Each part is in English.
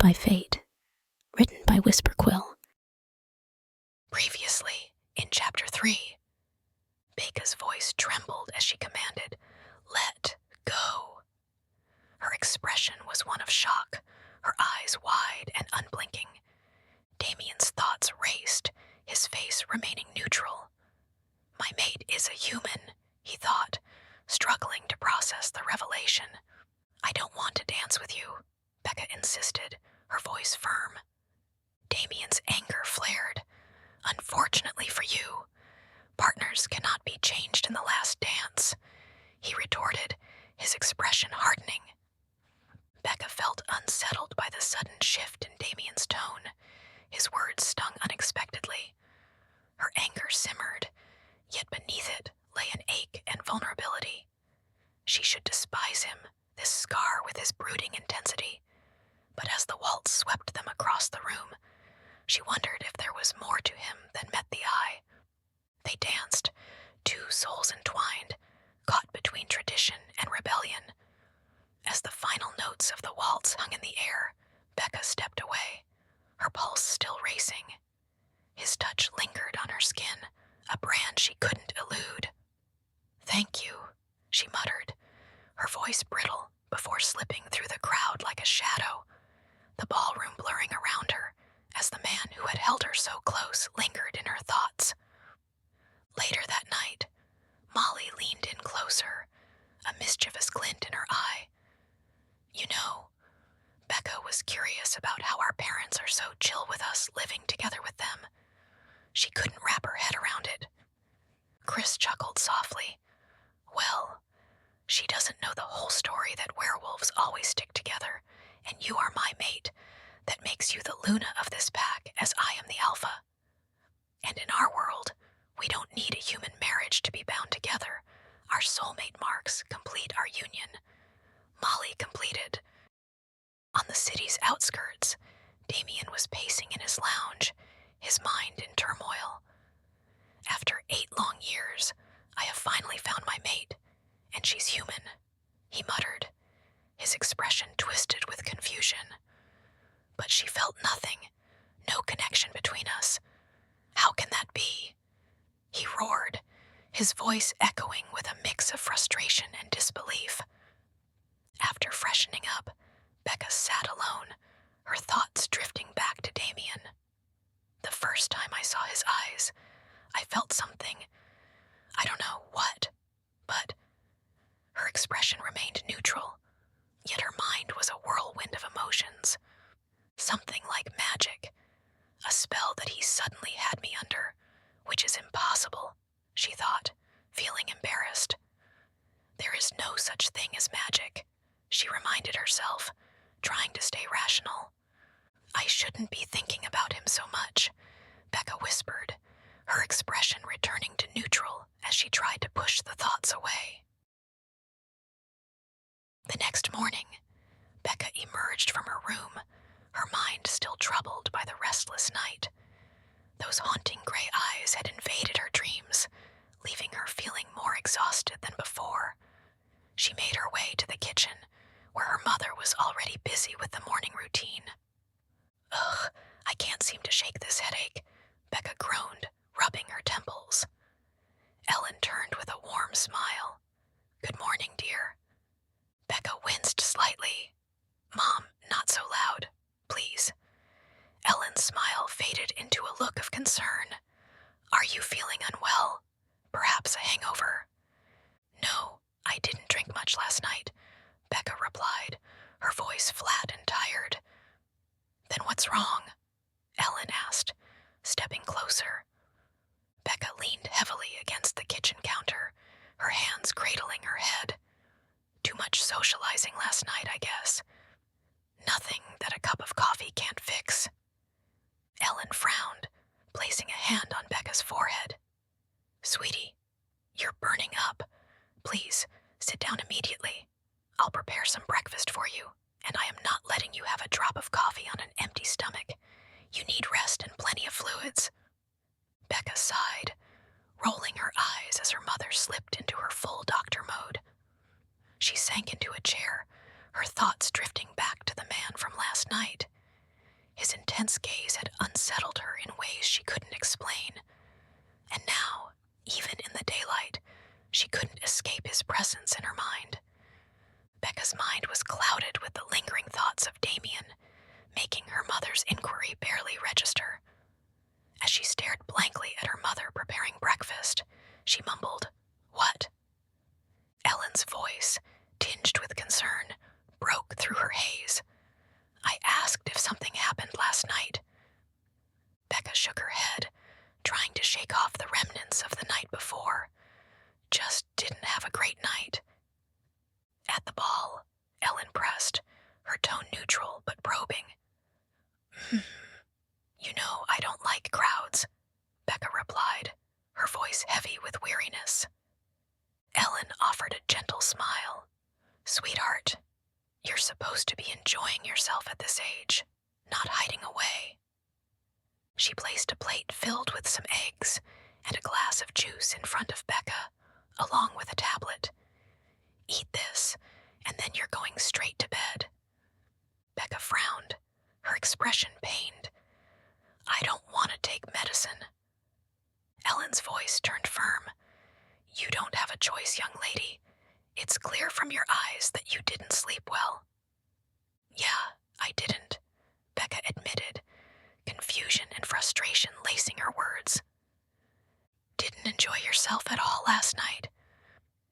by Fate, written by Whisperquill. Previously, in Chapter 3, Becca's voice trembled as she commanded, "Let go." Her expression was one of shock, her eyes wide and unblinking. Damien's thoughts raced, his face remaining neutral. "My mate is a human," he thought, struggling to process the revelation. "I don't want to dance with you," Becca insisted, her voice firm. Damien's anger flared. "Unfortunately for you, partners cannot be changed in the last dance," he retorted, his expression hardening. Becca felt unsettled by the sudden shift in Damien's tone. His words stung unexpectedly. Her anger simmered, yet beneath it lay an ache and vulnerability. She should despise him, this scar with his brooding intensity. But as the waltz swept them across the room, she wondered if there was more to him than met the eye. They danced, two souls entwined, caught between tradition and rebellion. As the final notes of the waltz hung in the air, Becca stepped away, her pulse still racing. His touch lingered on her skin, a brand she couldn't elude. "Thank you," she muttered, her voice brittle before slipping through the crowd like a shadow, the ballroom blurring around her as the man who had held her so close lingered in her thoughts. Later that night, Molly leaned in closer, a mischievous glint in her eye. "You know," Becca was curious about how our parents are so chill with us living together with them. She couldn't wrap her head around it. Chris chuckled softly. "Well, she doesn't know the whole story that werewolves always stick together, and you are my mate. That makes you the Luna of this pack, as I am the Alpha. And in our world, we don't need a human marriage to be bound together. Our soulmate marks complete our union." Molly completed. On the city's outskirts, Damien was pacing in his lounge, his mind in turmoil. "After 8 long years, I have finally found my mate, and she's human," he muttered, his expression twisted with confusion. "But she felt nothing, no connection between us. How can that be?" He roared, his voice echoing with a mix of frustration and disbelief. After freshening up, Becca sat alone, her thoughts drifting back to Damien. "The first time I saw his eyes, I felt something. I don't know what, but..." Her expression remained neutral, yet her mind was a whirlwind of emotions. Something like magic, a spell that he suddenly had me under, which is impossible, she thought, feeling embarrassed. "There is no such thing as magic," she reminded herself, trying to stay rational. "I shouldn't be thinking about him so much," Becca whispered, her expression returning to neutral as she tried to push the thoughts away. The next morning, Becca emerged from her room, her mind still troubled by the restless night. Those haunting gray eyes had invaded her dreams, leaving her feeling more exhausted than before. She made her way to the kitchen, where her mother was already busy with the morning routine. "Ugh, I can't seem to shake this headache," Becca groaned, rubbing her temples. Ellin turned with a warm smile. "Good morning, dear." Becca winced slightly. "Mom, not so loud, please." Ellen's smile faded into a look of concern. "Are you feeling unwell? Perhaps a hangover?" "No, I didn't drink much last night," Becca replied, her voice flat and tired. "Then what's wrong?" Ellin asked, stepping closer. Becca leaned heavily against the kitchen counter, her hands cradling her head. "Too much socializing last night, I guess. Nothing that a cup of coffee can't fix." Ellin frowned, placing a hand on Becca's forehead. "Sweetie, you're burning up. Please, sit down immediately. I'll prepare some breakfast for you, and I am not letting you have a drop of coffee on an empty stomach. You need rest and plenty of fluids." Becca sighed, rolling her eyes as her mother slipped into her full doctor mode. She sank into a chair, her thoughts drifting back to the man from last night, gentle smile. "Sweetheart, you're supposed to be enjoying yourself at this age, not hiding away." She placed a plate filled with some eggs and a glass of juice in front of Becca, along with a tablet. "Eat this, and then you're going straight to bed." Becca frowned, her expression pained. "I don't want to take medicine." Ellen's voice turned firm. "You don't have a choice, young lady. It's clear from your eyes that you didn't sleep well." "Yeah, I didn't," Becca admitted, confusion and frustration lacing her words. "Didn't enjoy yourself at all last night?"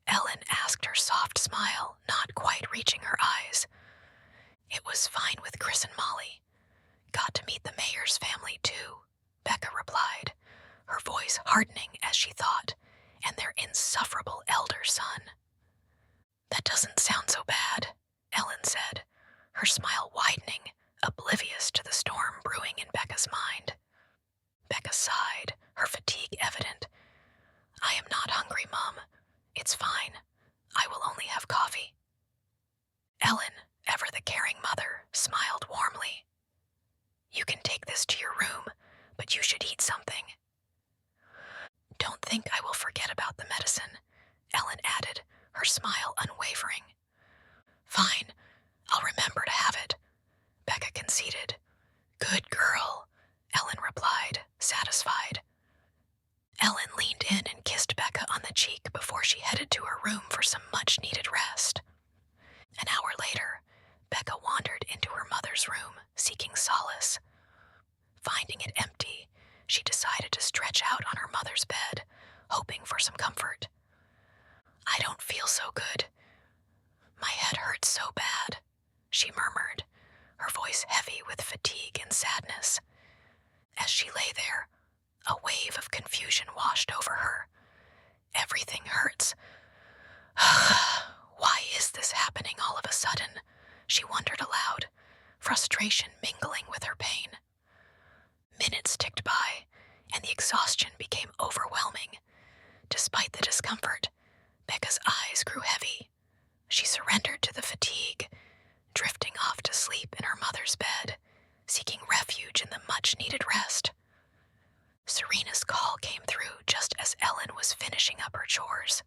Ellin asked, her soft smile not quite reaching her eyes. "It was fine with Chris and Molly. Got to meet the mayor's family, too," Becca replied, her voice hardening as she thought, "and their insufferable elder son." "That doesn't sound so bad," Ellin said, her smile widening, oblivious to the storm brewing in Becca's mind. Becca sighed, her fatigue evident. "I am not hungry, Mom. It's fine. I will only have coffee." Ellin, ever the caring mother, smiled warmly. "You can take this to your room, but you should eat something." "Don't think I will forget about the medicine," Ellin added, her smile unwavering. "Fine, I'll remember to have it," Becca conceded. "Good girl," Ellin replied, satisfied. Ellin leaned in and kissed Becca on the cheek before she headed to her room for some much-needed rest. An hour later, Becca wandered into her mother's room, seeking solace. Finding it empty, she decided to stretch out on her mother's bed, hoping for some comfort. "I don't feel so good. My head hurts so bad," she murmured, her voice heavy with fatigue and sadness. As she lay there, a wave of confusion washed over her. "Everything hurts. Why is this happening all of a sudden?" she wondered aloud, frustration mingling with her pain. Minutes ticked by, and the exhaustion became overwhelming. Despite the discomfort, Becca's eyes grew heavy. She surrendered to the fatigue, drifting off to sleep in her mother's bed, seeking refuge in the much-needed rest. Serena's call came through just as Ellin was finishing up her chores.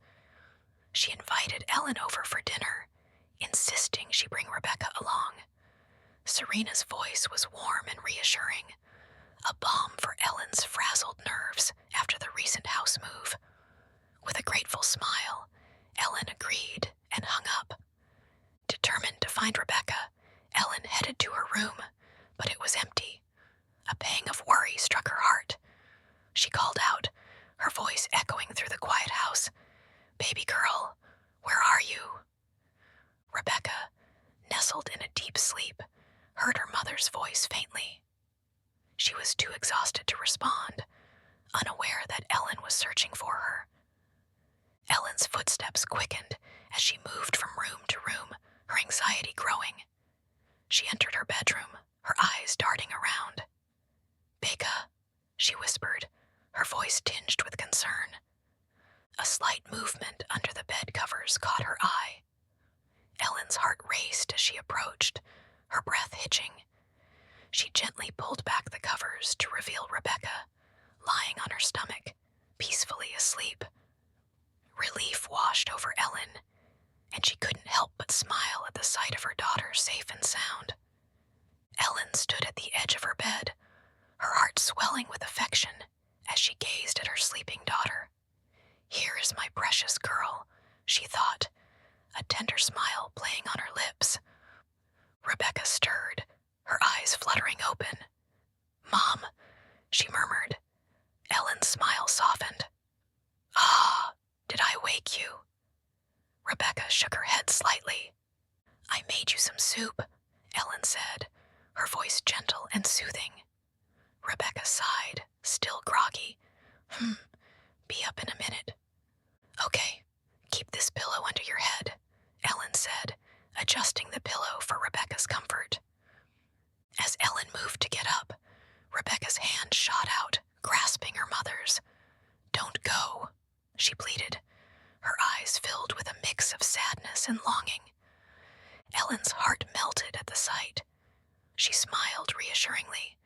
She invited Ellin over for dinner, insisting she bring Rebecca along. Serena's voice was warm and reassuring, a balm for Ellen's frazzled nerves after the recent house move. With a grateful smile, Ellin agreed and hung up. Determined to find Rebecca, Ellin headed to her room, but it was empty. A pang of worry struck her heart. She called out, her voice echoing through the quiet house. "Baby girl, where are you?" Rebecca, nestled in a deep sleep, heard her mother's voice faintly. She was too exhausted to respond, unaware that Ellin was searching for her. Ellen's footsteps quickened as she moved from room to room, her anxiety growing. She entered her bedroom, her eyes darting around. "Becca," she whispered, her voice tinged with concern. A slight movement under the bed covers caught her eye. Ellen's heart raced as she approached, her breath hitching. She gently pulled back the covers to reveal Rebecca, lying on her stomach, peacefully asleep. Relief washed over Ellin, and she couldn't help but smile at the sight of her daughter safe and sound. Ellin stood at the edge of her bed, her heart swelling with affection as she gazed at her sleeping daughter. "Here is my precious girl," she thought, a tender smile playing on her lips. Rebecca stirred, her eyes fluttering open. "Mom," she murmured. Ellen's smile softened. "Ah, did I wake you?" Rebecca shook her head slightly. "I made you some soup," Ellin said, her voice gentle and soothing. Rebecca sighed, still groggy. Be up in a minute." "Okay, keep this pillow under your head," Ellin said, adjusting the pillow for Rebecca's comfort. As Ellin moved to get up, Rebecca's hand shot out, grasping her mother's. "Don't go," she pleaded, her eyes filled with a mix of sadness and longing. Ellen's heart melted at the sight. She smiled reassuringly.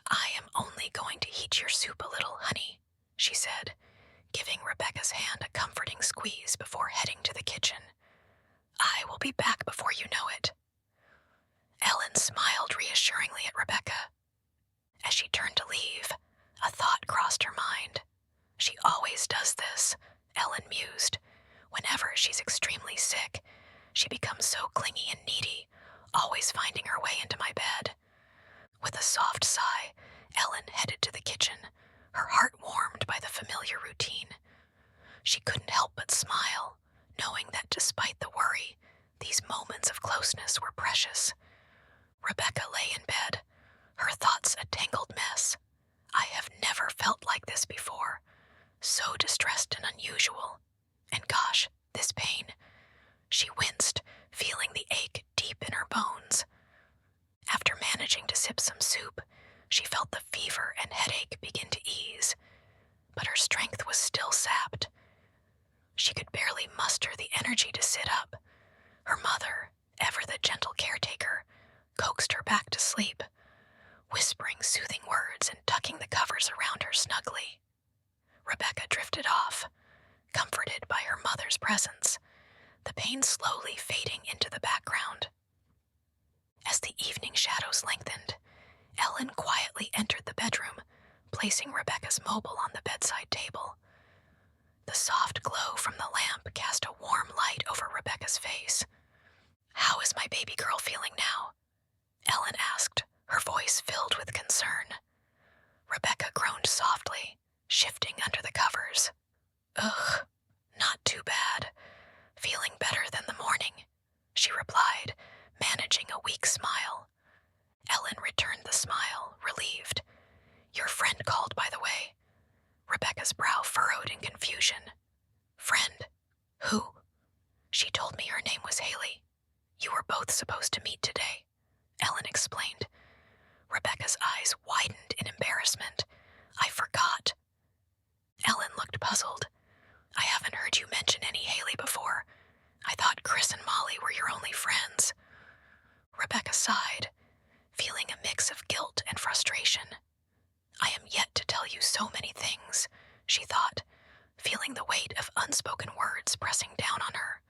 "I am only going to heat your soup a little, honey," she said, giving Rebecca's hand a comforting squeeze before heading to the kitchen. "I will be back before you know it." Ellin smiled reassuringly at Rebecca. As she turned to leave, a thought crossed her mind. "She always does this," Ellin mused. "Whenever she's extremely sick, she becomes so clingy and needy, always finding her way into my bed." With a soft sigh, Ellin headed to the kitchen, her heart warmed by the familiar routine. She couldn't help but smile, knowing that despite the worry, these moments of closeness were precious. Rebecca lay in bed, her thoughts a tangled mess. I have never felt like this before, so distressed and unusual. And gosh, this pain. She winced, feeling the ache deep in her bones. After managing to sip some soup, she felt the fever and headache begin to ease, but her strength was still sapped. She could barely muster the energy to sit up. Her mother, ever the gentle caretaker, coaxed her back to sleep, whispering soothing words and tucking the covers around her snugly. Rebecca drifted off, comforted by her mother's presence, the pain slowly fading into the background. As the evening shadows lengthened, Ellin quietly entered the bedroom, placing Rebecca's mobile on the bedside table. The soft glow from the lamp cast a warm light over Rebecca's face. "How is my baby girl feeling now?" Ellin asked, her voice filled with concern. Rebecca groaned softly, shifting under the covers. "Ugh, not too bad. Feeling better than the morning," she replied, managing a weak smile. Ellin returned the smile, relieved. "Your friend called, by the way." Rebecca's brow furrowed in confusion. "Friend? Who?" "She told me her name was Haley. You were both supposed to meet today," Ellin explained. Rebecca's eyes widened in embarrassment. "I forgot." Ellin looked puzzled. "I haven't heard you mention any Haley before. I thought Chris and Molly were your only friends." Rebecca sighed, feeling a mix of guilt and frustration. "I am yet to tell you so many things," she thought, feeling the weight of unspoken words pressing down on her.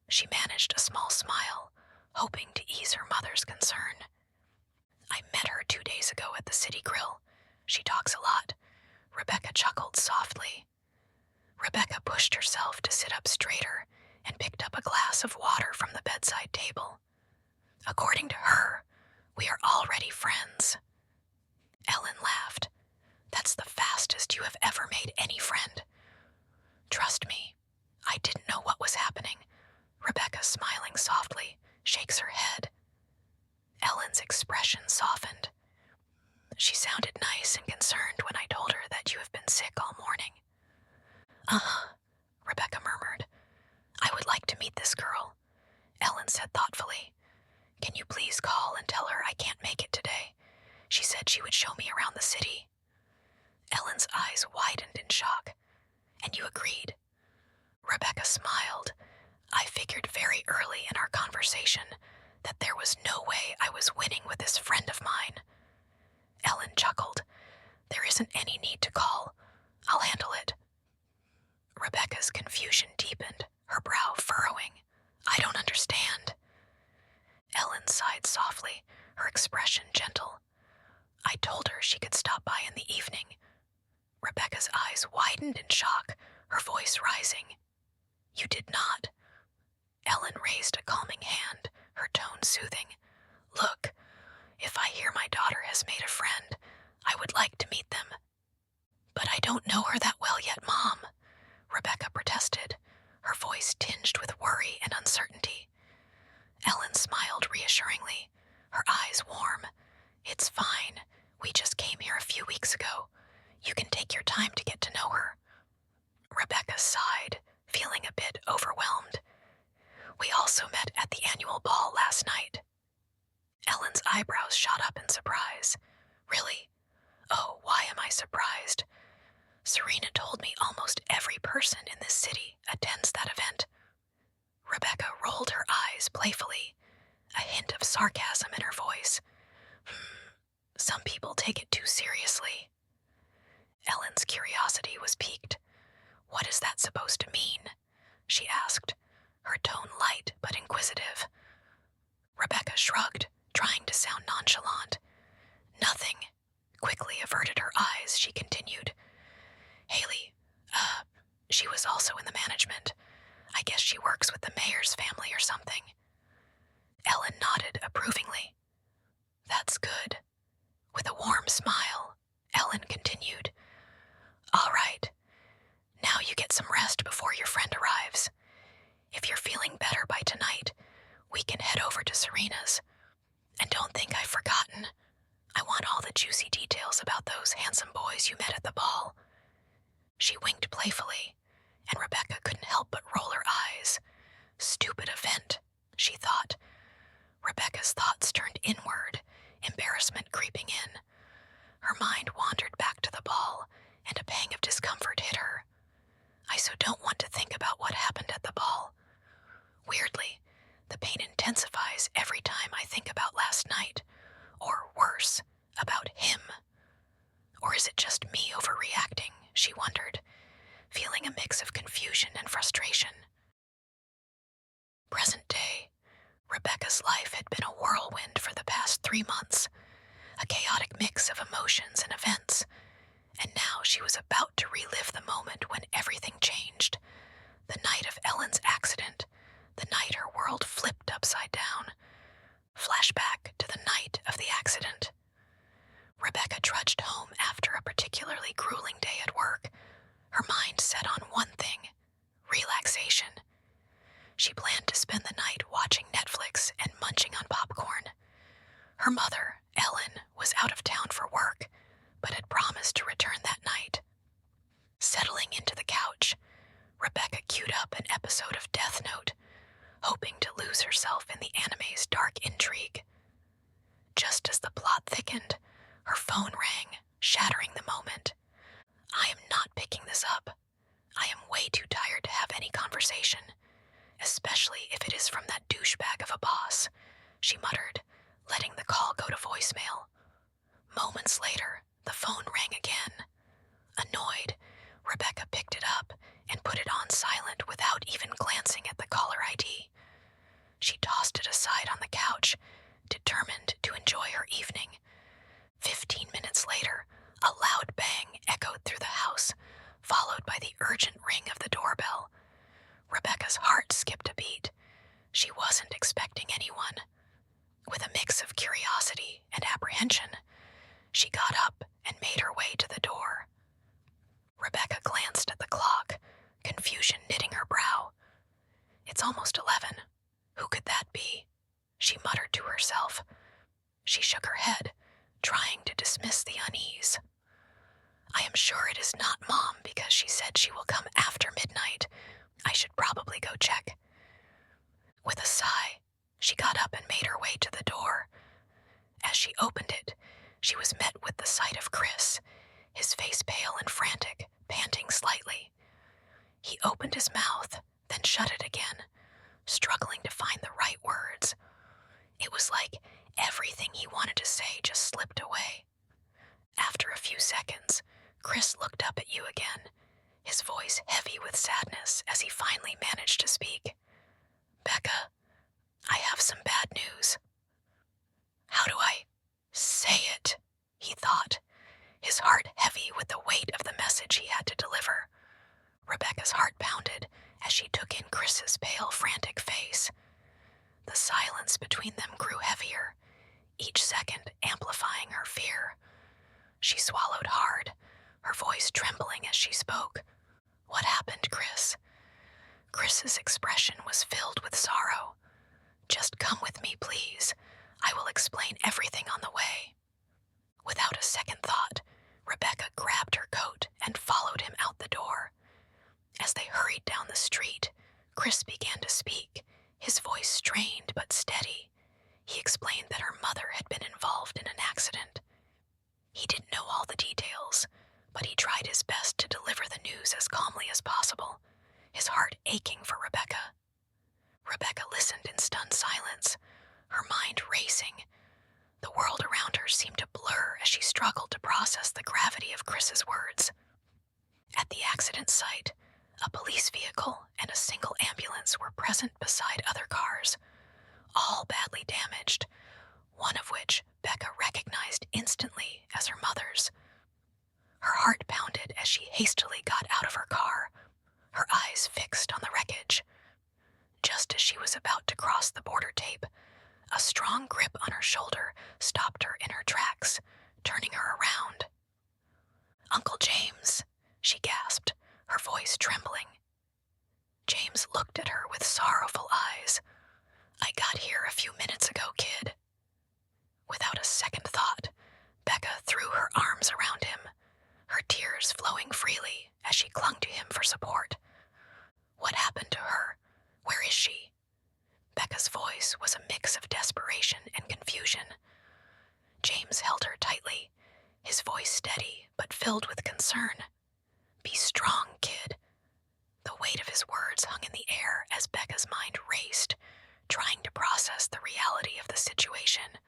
She managed a small smile, hoping to ease her mother's concern. "I met her 2 days ago at the city grill. She talks a lot." Rebecca chuckled softly. Rebecca pushed herself to sit up straighter and picked up a glass of water from the bedside table. "According to her, we are already friends." Ellin laughed. "That's the fastest you have ever made any friend." "Trust me, I didn't know what was happening." Rebecca, smiling softly, shakes her head. Ellen's expression softened. "She sounded nice and concerned when I told her that you have been sick all morning." "Uh-huh," Rebecca murmured. "I would like to meet this girl," Ellin said thoughtfully. "Can you please call and tell her I can't make it today? She said she would show me around the city." Ellen's eyes widened in shock. "And you agreed?" Rebecca smiled. "I figured very early in our conversation that there was no way I was winning with this friend of mine." Ellin chuckled. "There isn't any need to call. I'll handle it." Rebecca's confusion deepened, her brow furrowing. "I don't understand." Ellin sighed softly, her expression gentle. "I told her she could stop by in the evening." Rebecca's eyes widened in shock, her voice rising. "You did not." Ellin raised a calming hand, her tone soothing. "Look, if I hear my daughter has made a friend, I would like to meet them." "But I don't know her that well yet, Mom," Rebecca protested, her voice tinged with worry and uncertainty. Ellin smiled reassuringly, her eyes warm. "It's fine. We just came here a few weeks ago. You can take your time to get to know her." Rebecca sighed, feeling a bit overwhelmed. "We also met at the annual ball last night." Ellen's eyebrows shot up in surprise. "Really? Oh, why am I surprised? Serena told me almost every person person in this city attends that event. Rebecca rolled her eyes playfully, a hint of sarcasm in her voice. Some people take it too seriously. Ellen's curiosity was piqued. What is that supposed to mean? She asked, her tone light but inquisitive. Rebecca shrugged, trying to sound nonchalant. Nothing. Quickly averted her eyes, she continued. Haley, she was also in the management. I guess she works with the mayor's family or something. Ellin nodded approvingly. That's good. With a warm smile, Ellin continued. All right. Now you get some rest before your friend arrives. If you're feeling better by tonight, we can head over to Serena's. And don't think I've forgotten. I want all the juicy details about those handsome boys you met at the ball. She winked playfully, and Rebecca couldn't help but roll her eyes. Stupid event, she thought. Rebecca's thoughts turned inward, embarrassment creeping in. Her mind wandered back to the ball, and a pang of discomfort hit her. I so don't want to think about what happened at the ball. Weirdly, the pain intensifies every time I think about last night, or worse, about him. Or is it just me overreacting, she wondered, feeling a mix of confusion and frustration. Present day, Rebecca's life had been a whirlwind for the past 3 months, a chaotic mix of emotions and events, and now she was about to relive the moment when everything changed. The night of Ellen's accident, the night her world flipped upside down. Flashback to the night of the accident. Rebecca trudged home after a particularly grueling day at work, her mind set on one thing: relaxation. She planned to spend the night watching Netflix and munching on popcorn. Her mother, Ellin, was out of town for work, but had promised to return that night. Settling into the couch, Rebecca queued up an episode of Death Note, hoping to lose herself in the anime's dark intrigue. Just as the plot thickened, her phone rang, shattering the moment. I am not picking this up. I am way too tired to have any conversation, especially if it is from that douchebag of a boss, she muttered, letting the call go to voicemail. Moments later, the phone rang again. Annoyed, Rebecca picked it up and put it on silent without even glancing at the caller ID. She tossed it aside on the couch, determined to enjoy her evening. 15 minutes later, a loud bang echoed through the house, followed by the urgent ring of the doorbell. Rebecca's heart skipped a beat. She wasn't expecting anyone. With a mix of curiosity and apprehension, she got up and made her way to the door. Rebecca glanced at the clock, confusion knitting her brow. It's almost 11. Who could that be? She muttered to herself. She shook her head, trying to dismiss the unease. I am sure it is not Mom because she said she will come after midnight. I should probably go check. With a sigh, she got up and made her way to the door. As she opened it, she was met with the sight of Chris, his face pale and frantic, panting slightly. He opened his mouth, then shut it again, struggling to find the right words. It was like everything he wanted to say just slipped away. After a few seconds, Chris looked up at you again, his voice heavy with sadness as he finally managed to speak. Becca, I have some bad news. How do I say it? He thought, his heart heavy with the weight of the message he had to deliver. Rebecca's heart pounded as she took in Chris's pale, frantic face. The silence between them grew heavier, each second amplifying her fear. She swallowed hard, her voice trembling as she spoke. What happened, Chris? Chris's expression was filled with sorrow. Just come with me, please. I will explain everything on the way. Without a second thought, Rebecca grabbed her coat and followed him out the door. As they hurried down the street, Chris began to speak, his voice strained but steady. He explained that her mother had been involved in an accident. He didn't know all the details, but he tried his best to deliver the news as calmly as possible, his heart aching for Rebecca. Rebecca listened in stunned silence, her mind racing. The world around her seemed to blur as she struggled to process the gravity of Chris's words. At the accident site, a police vehicle and a single ambulance were present beside other cars, all badly damaged, one of which Becca recognized instantly as her mother's. Her heart pounded as she hastily got out of her car, her eyes fixed on the wreckage. Just as she was about to cross the border tape, a strong grip on her shoulder stopped her in her tracks, turning her around. "Uncle James," she gasped, her voice trembling. James looked at her with sorrowful eyes. "I got here a few minutes ago, kid." Without a second thought, Becca threw her arms around him, her tears flowing freely as she clung to him for support. "What happened to her? Where is she?" Becca's voice was a mix of desperation and confusion. James held her tightly, his voice steady but filled with concern. "Be strong, kid." The weight of his words hung in the air as Becca's mind raced, trying to process the reality of the situation.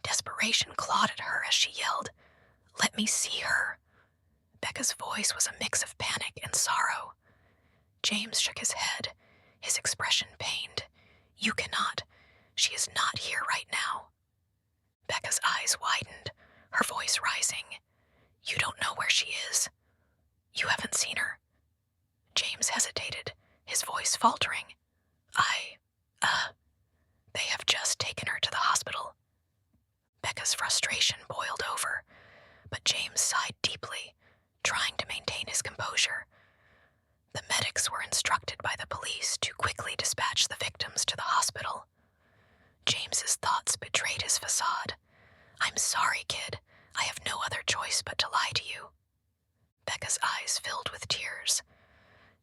Desperation clawed at her as she yelled, "Let me see her." Becca's voice was a mix of panic and sorrow. James shook his head, his expression pained. "You cannot. She is not here right now." Becca's eyes widened, her voice rising. "You don't know where she is? You haven't seen her?" James hesitated, his voice faltering. They have just taken her to the hospital." Becca's frustration boiled over, but James sighed deeply, trying to maintain his composure. The medics were instructed by the police to quickly dispatch the victims to the hospital. James's thoughts betrayed his facade. "I'm sorry, kid. I have no other choice but to lie to you." Becca's eyes filled with tears.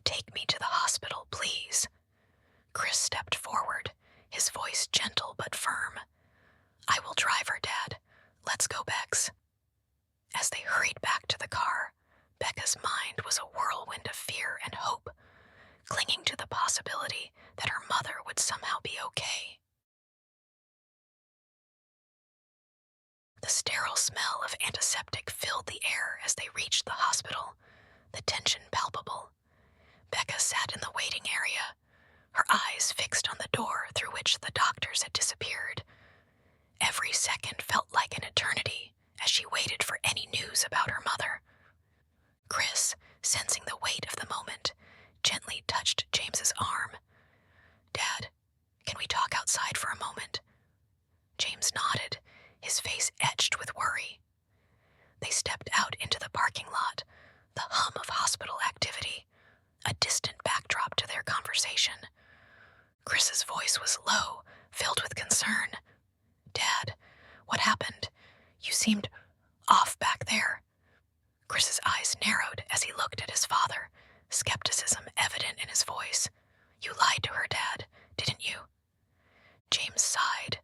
"Take me to the hospital, please." Chris stepped forward, his voice gentle but firm. "I will drive her, Dad. Let's go, Bex." As they hurried back to the car, Becca's mind was a whirlwind of fear and hope, clinging to the possibility that her mother would somehow be okay. The sterile smell of antiseptic filled the air as they reached the hospital, the tension palpable. Becca sat in the waiting area, her eyes fixed on the door through which the doctors had disappeared. Every second felt like an eternity as she waited for any news about her mother. Chris, sensing the weight of the moment, gently touched James's arm. "Dad, can we talk outside for a moment?" James nodded, his face etched with worry. They stepped out into the parking lot, the hum of hospital activity, a distant backdrop to their conversation. Chris's voice was low, filled with concern. "Dad, what happened? You seemed off back there." Chris's eyes narrowed as he looked at his father, skepticism evident in his voice. "You lied to her, Dad, didn't you?" James sighed,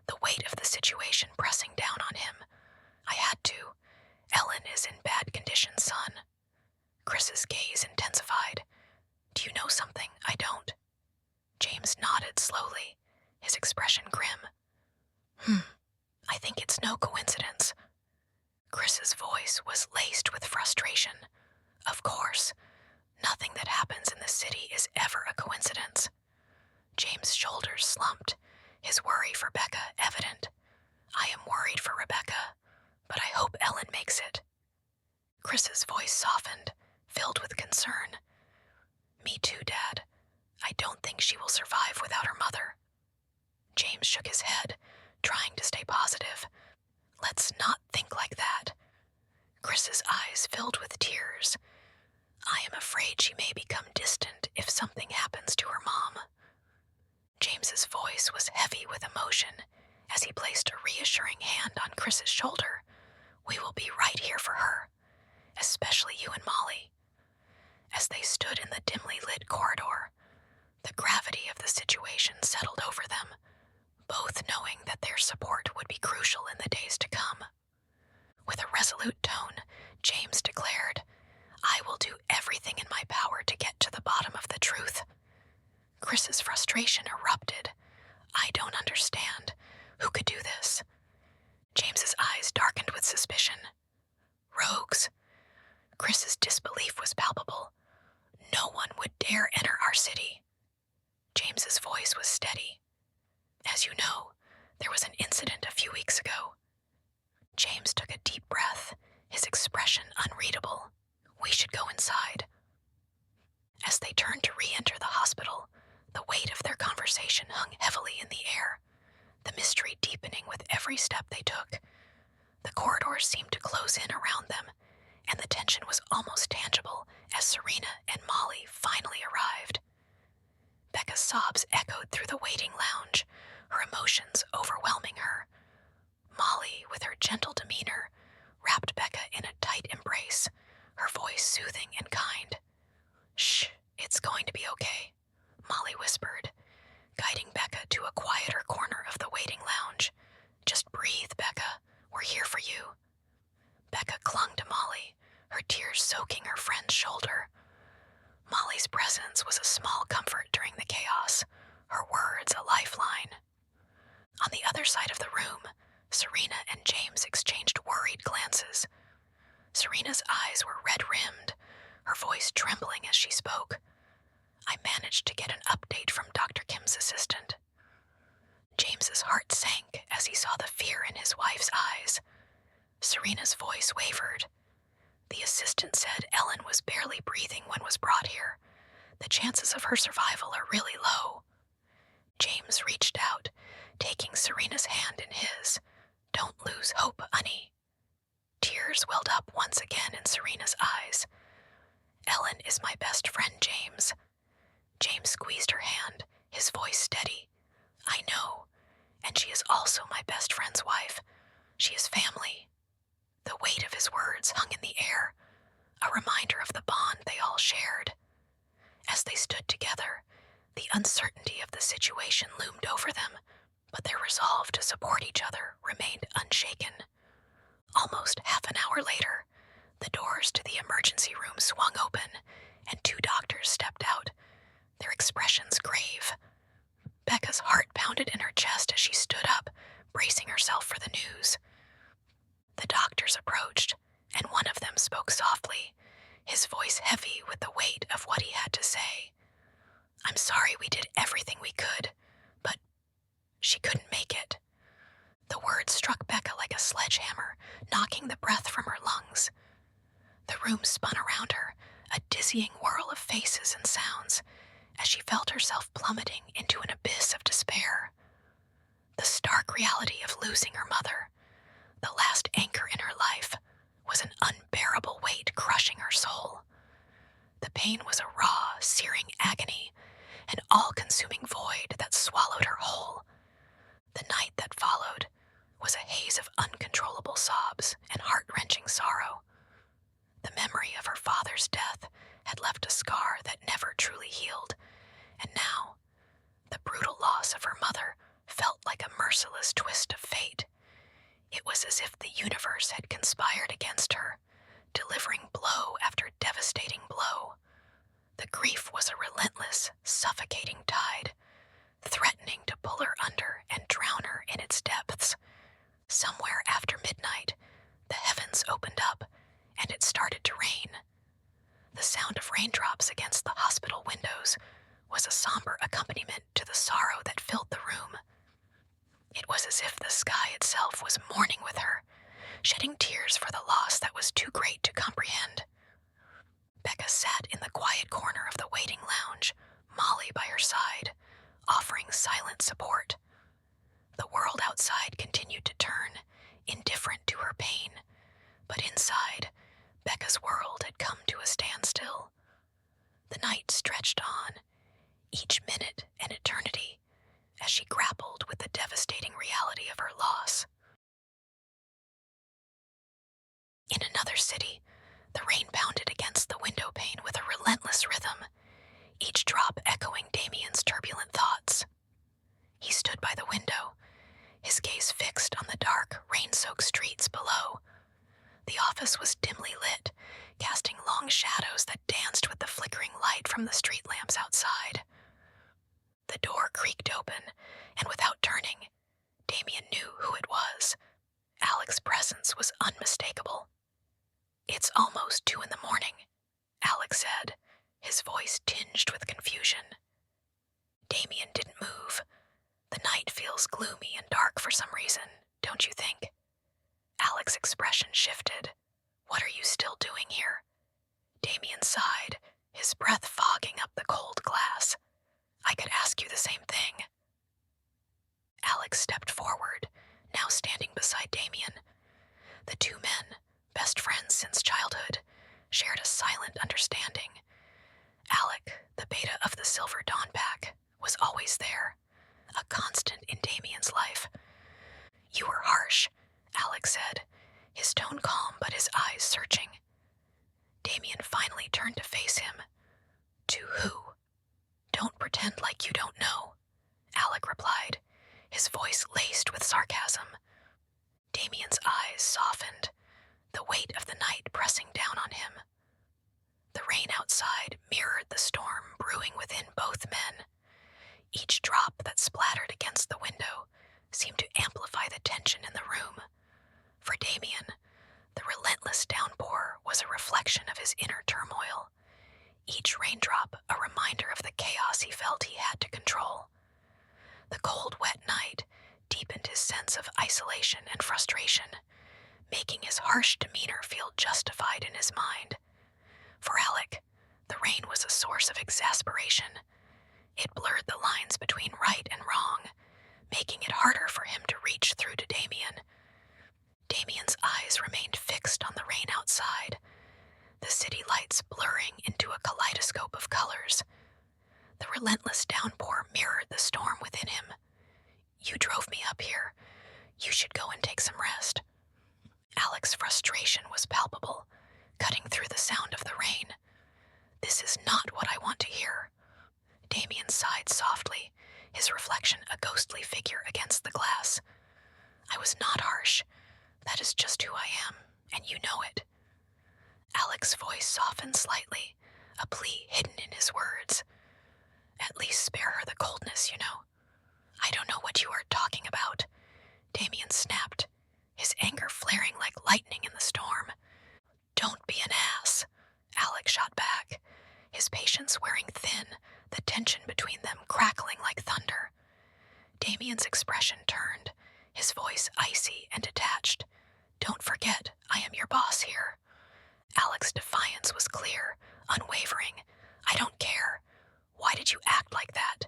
the weight of the situation pressing down on him. "I had to. Ellin is in bad condition, son." Chris's gaze intensified. "Do you know something I don't?" James nodded slowly, his expression grim. I think it's no coincidence." Chris's voice was laced with frustration. Of course, nothing that happens in the city is ever a coincidence. James' shoulders slumped, his worry for Becca evident. "I am worried for Rebecca, but I hope Ellin makes it." Chris's voice softened, filled with concern. "Me too, Dad. I don't think she will survive without her mother." James shook his head, trying to stay positive. "Let's not think like that." Chris's eyes filled with tears. "I am afraid she may become distant if something happens to her mom." James's voice was heavy with emotion as he placed a reassuring hand on Chris's shoulder. "We will be right here for her, especially you and Molly." As they stood in the dimly lit corridor, the gravity of the situation settled over them, both knowing that their support would be crucial in the days to come. With a resolute tone, James declared As you know, there was an incident a few weeks ago. James took a deep breath, his expression unreadable. We should go inside. As they turned to re-enter the hospital, the weight of their conversation hung heavily in the air, the mystery deepening with every step they took. The corridors seemed to close in around them, and the tension was almost tangible as Serena and Molly finally arrived. Becca's sobs echoed through the waiting lounge, her emotions overwhelming her. Molly, with her gentle demeanor, wrapped Becca in a tight embrace, her voice soothing and kind. "Shh, it's going to be okay," Molly whispered, guiding Becca to a quieter corner of the waiting lounge. "Just breathe, Becca. We're here for you." Becca clung to Molly, her tears soaking her friend's shoulder. Molly's presence was a small comfort during the chaos, her words a lifeline. On the other side of the room, Serena and James exchanged worried glances. Serena's eyes were red-rimmed, her voice trembling as she spoke. I managed to get an update from Dr. Kim's assistant. James's heart sank as he saw the fear in his wife's eyes. Serena's voice wavered. The assistant said Ellin was barely breathing when was brought here. The chances of her survival are really low. James reached out, taking Serena's hand in his. "Don't lose hope, honey." Tears welled up once again in Serena's eyes. "Ellin is my best friend, James." James squeezed her hand, his voice steady. "I know, and she is also my best friend's wife. She is family." The weight of his words hung in the air, a reminder of the bond they all shared. As they stood together, the uncertainty of the situation loomed over them, but their resolve to support each other remained unshaken. Almost half an hour later, the doors to the emergency room swung open, and 2 doctors stepped out, their expressions grave. Becca's heart pounded in her chest as she stood up, bracing herself for the news. The doctors approached, and one of them spoke softly, his voice heavy with the weight of what he had to say. "I'm sorry we did everything we could, but she couldn't make it." The words struck Becca like a sledgehammer, knocking the breath from her lungs. The room spun around her, a dizzying whirl of faces and sounds, as she felt herself plummeting into an abyss of despair. The stark reality of losing her mother, the last anchor in her life, was an unbearable weight crushing her soul. The pain was a raw, searing agony, an all-consuming void that swallowed her whole. The night that followed was a haze of uncontrollable sobs and heart-wrenching sorrow. The memory of her father's death had left a scar that never truly healed, and now, the brutal loss of her mother felt like a merciless twist of fate. It was as if the universe had conspired against her, delivering blow after devastating blow. The grief was a relentless, suffocating tide, threatening to pull her under and drown her in its depths. Somewhere after midnight, the heavens opened up, and it started to rain. The sound of raindrops against the hospital windows was a somber accompaniment to the sorrow that filled the room. It was as if the sky itself was mourning with her, shedding tears for the loss that was too great to comprehend. Becca sat in the quiet corner of the waiting lounge, Molly by her side, offering silent support. The world outside continued to turn, indifferent to her pain, but inside, Becca's world had come to a standstill. The night stretched on, each minute an eternity, as she grappled with the devastating reality of her loss. In another city, the rain pounded against the window pane with a relentless rhythm, each drop echoing Damien's turbulent thoughts. He stood by the window, his gaze fixed on the dark, rain-soaked streets below. The office was dimly lit, casting long shadows that danced with the flickering light from the street lamps outside. The door creaked open, and without turning, Damien knew who it was. Alex's presence was unmistakable. "It's almost 2 a.m, Alex said, his voice tinged with confusion. Damien didn't move, The night feels gloomy and dark for some reason, don't you think? Alec's expression shifted. What are you still doing here? Damien sighed, his breath fogging up the cold glass. I could ask you the same thing. Alec stepped forward, now standing beside Damien. The two men, best friends since childhood, shared a silent understanding. Alec, the beta of the Silver Dawn Pack, was always there, a constant in Damien's life. You were harsh, Alec said, his tone calm but his eyes searching. Damien finally turned to face him. To who? Don't pretend like you don't know, Alec replied, his voice laced with sarcasm. Damien's eyes softened, the weight of the night pressing down on him. The rain outside mirrored the storm brewing within both men. Each drop that splattered against the window seemed to amplify the tension in the room. For Damien, the relentless downpour was a reflection of his inner turmoil, each raindrop a reminder of the chaos he felt he had to control. The cold, wet night deepened his sense of isolation and frustration, making his harsh demeanor feel justified in his mind. For Alec, the rain was a source of exasperation. It blurred the lines between right and wrong, making it harder for him to reach through to Damien. Damien's eyes remained fixed on the rain outside, the city lights blurring into a kaleidoscope of colors. The relentless downpour mirrored the storm within him. You drove me up here. You should go and take some rest. Alec's frustration was palpable, cutting through the sound of the rain. This is not what I want to hear. Damien sighed softly, his reflection a ghostly figure against the glass. I was not harsh. That is just who I am, and you know it. Alec's voice softened slightly, a plea hidden in his words. At least spare her the coldness, you know. I don't know what you are talking about. Damien snapped, his anger flaring like lightning in the storm. Don't be an ass, Alec shot back, his patience wearing thin, the tension between them crackling like thunder. Damien's expression turned, his voice icy and detached. Don't forget, I am your boss here. Alec's defiance was clear, unwavering. I don't care. Why did you act like that?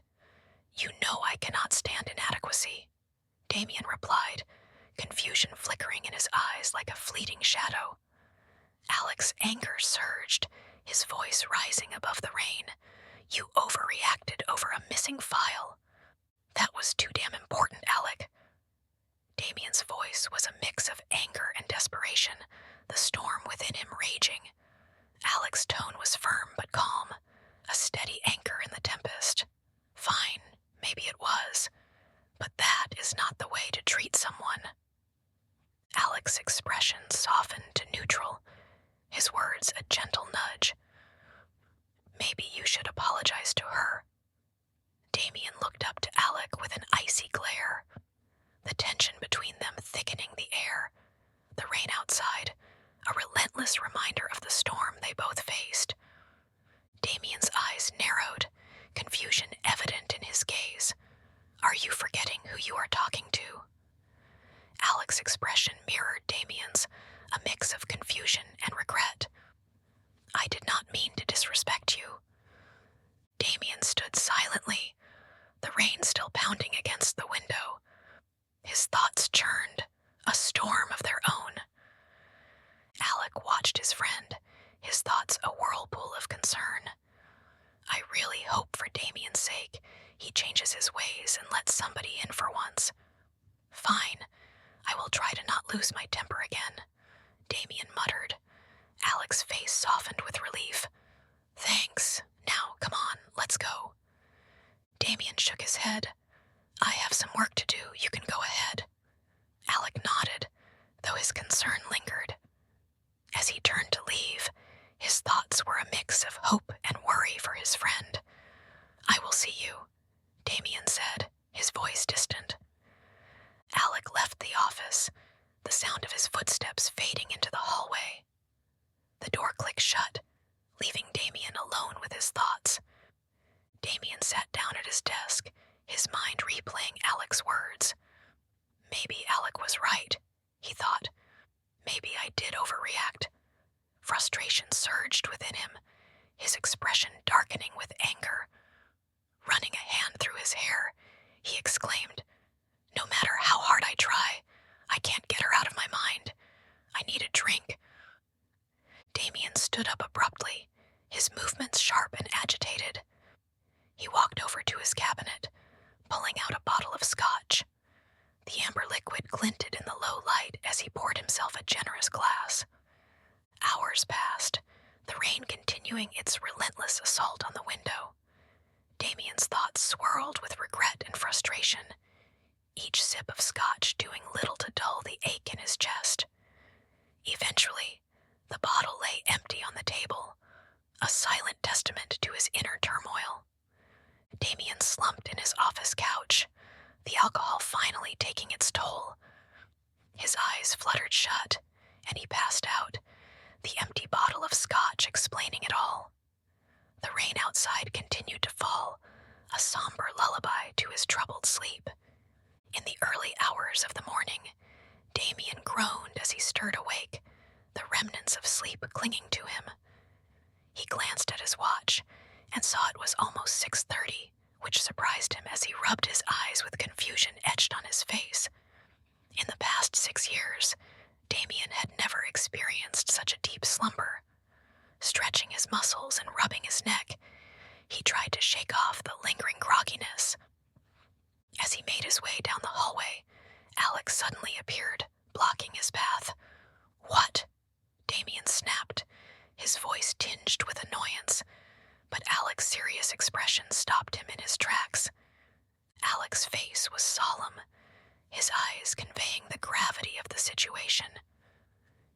You know I cannot stand inadequacy, Damien replied, confusion flickering in his eyes like a fleeting shadow. Alec's anger surged, his voice rising above the rain. You overreacted over a missing file. That was too damn important, Alec. Damien's voice was a mix of anger and desperation, the storm within him raging. Alec's tone was firm but calm, a steady anchor in the tempest. Fine, maybe it was, but that is not the way to treat someone. Alec's expression softened to neutral, his words a gentle nudge. Maybe you should apologize to her. Damien looked up to Alec with an icy glare, the tension between them thickening the air, the rain outside, a relentless reminder of the storm they both faced. Damien's eyes narrowed, confusion evident in his gaze. Are you forgetting who you are talking to? Alec's expression mirrored Damien's, a mix of confusion and regret. I did not mean to disrespect you. Damien stood silently, the rain still pounding against the window. His thoughts churned, a storm of their own. Alec watched his friend, his thoughts a whirlpool of concern. I really hope for Damien's sake he changes his ways and lets somebody in for once. Fine, I will try to not lose my temper again, Damien muttered. Alec's face softened with relief. Thanks. Now, come on, let's go. Damien shook his head. I have some work to do, you can go ahead. Alec nodded, though his concern lingered. As he turned to leave, his thoughts were a mix of hope and worry for his friend. I will see you, Damien said, his voice distant. Alec left the office, the sound of his footsteps fading into the hallway. The door clicked shut, leaving Damien alone with his thoughts. Damien sat down at his desk, his mind replaying Maybe Alec was right, he thought. Maybe I did overreact. Frustration surged within him, his expression darkening with anger. Running a hand through his hair, he exclaimed, "No matter how hard I try, I can't get her out of my mind. I need a drink." Damien stood up abruptly, his movements sharp and agitated. He walked over to his cabinet, pulling out a bottle of scotch. The amber liquid glinted in the low light as he poured himself a generous glass. Hours passed, the rain continuing its relentless assault on the window. Damien's thoughts swirled with regret and frustration, each sip of scotch doing little to dull the ache in his chest. Eventually, the bottle lay empty on the table, a silent testament to his inner turmoil. Damien slumped in his office couch, the alcohol finally taking its toll. His eyes fluttered shut, and he passed out, the empty bottle of scotch explaining it all. The rain outside continued to fall, a somber lullaby to his troubled sleep. In the early hours of the morning, Damien groaned as he stirred awake, the remnants of sleep clinging to him. He glanced at his watch and saw it was almost 6:30, which surprised him as he rubbed his eyes with confusion etched on his face. In the past 6 years, Damien had never experienced such a deep slumber. Stretching his muscles and rubbing his neck, he tried to shake off the lingering grogginess. As he made his way down the hallway, Alex suddenly appeared, blocking his path. "What?" Damien snapped, his voice tinged with annoyance, but Alex's serious expression stopped him in his tracks. Alex's face was solemn, his eyes conveying the gravity of the situation.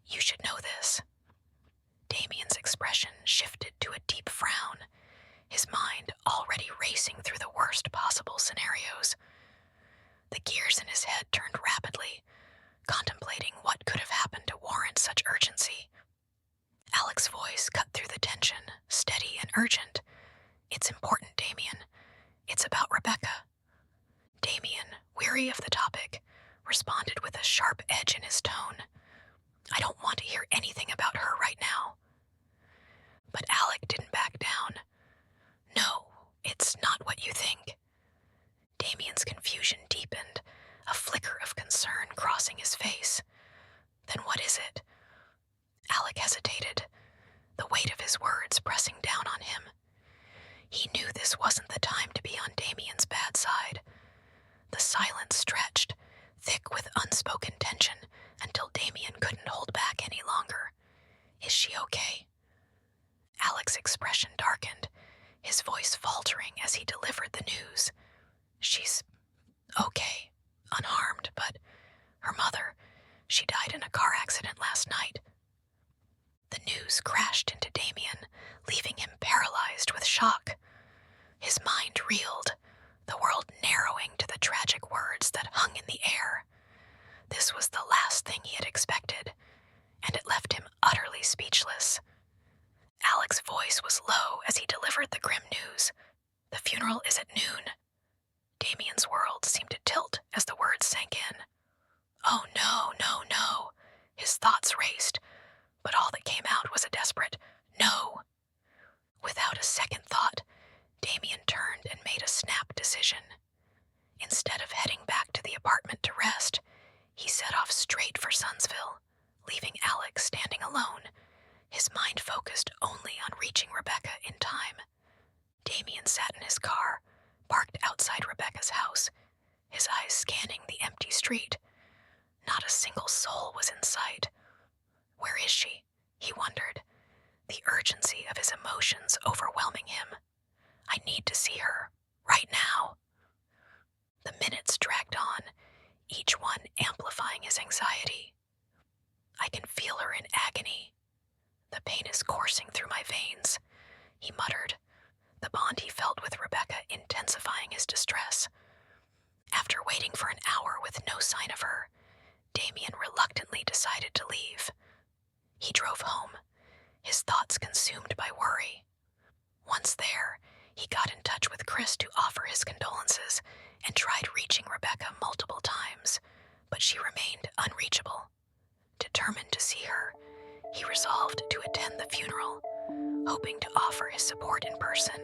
"You should know this." Damien's expression shifted to a deep frown, his mind already racing through the worst possible scenarios. The gears in his head turned rapidly, contemplating what could have happened to warrant such urgency. Alex's voice cut through the tension, steady and urgent. "It's important, Damien. It's about Rebecca." Damien, weary of the topic, responded with a sharp edge in his tone. "I don't want to hear anything about her right now." But Alec didn't back down. "No, it's not what you think." Damien's confusion deepened, a flicker of concern crossing his face. "Then what is it?" Alec hesitated, the weight of his words pressing down on him. He knew this wasn't the time to be on Damien's bad side. The silence stretched, thick with unspoken tension, until Damien couldn't hold back any longer. "Is she okay?" Alex's expression darkened, his voice faltering as he delivered the news. "She's okay, unharmed, but her mother, she died in a car accident last night." The news crashed into Damien, leaving him paralyzed with shock. His mind reeled, the world narrowing to the tragic words that hung in the air. This was the last thing he had expected, and it left him utterly speechless. Alex's voice was low as he delivered the grim news. "The funeral is at noon." Damien's world seemed to tilt as the words sank in. "Oh no, no, no." His thoughts raced, but all that came out was a desperate "no." Without a second thought, Damien turned and made a snap decision. Instead of heading back to the apartment to rest, he set off straight for Sunsville, leaving Alex standing alone, his mind focused only on reaching Rebecca in time. Damien sat in his car, parked outside Rebecca's house, his eyes scanning the empty street. Not a single soul was in sight. Where is she? He wondered, the urgency of his emotions overwhelming him. "I need to see her, right now." The minutes dragged on, each one amplifying his anxiety. "I can feel her in agony. The pain is coursing through my veins," he muttered, the bond he felt with Rebecca intensifying his distress. After waiting for an hour with no sign of her, Damien reluctantly decided to leave. He drove home, his thoughts consumed by worry. Once there, he got in touch with Chris to offer his condolences and tried reaching Rebecca multiple times, but she remained unreachable. Determined to see her, he resolved to attend the funeral, hoping to offer his support in person.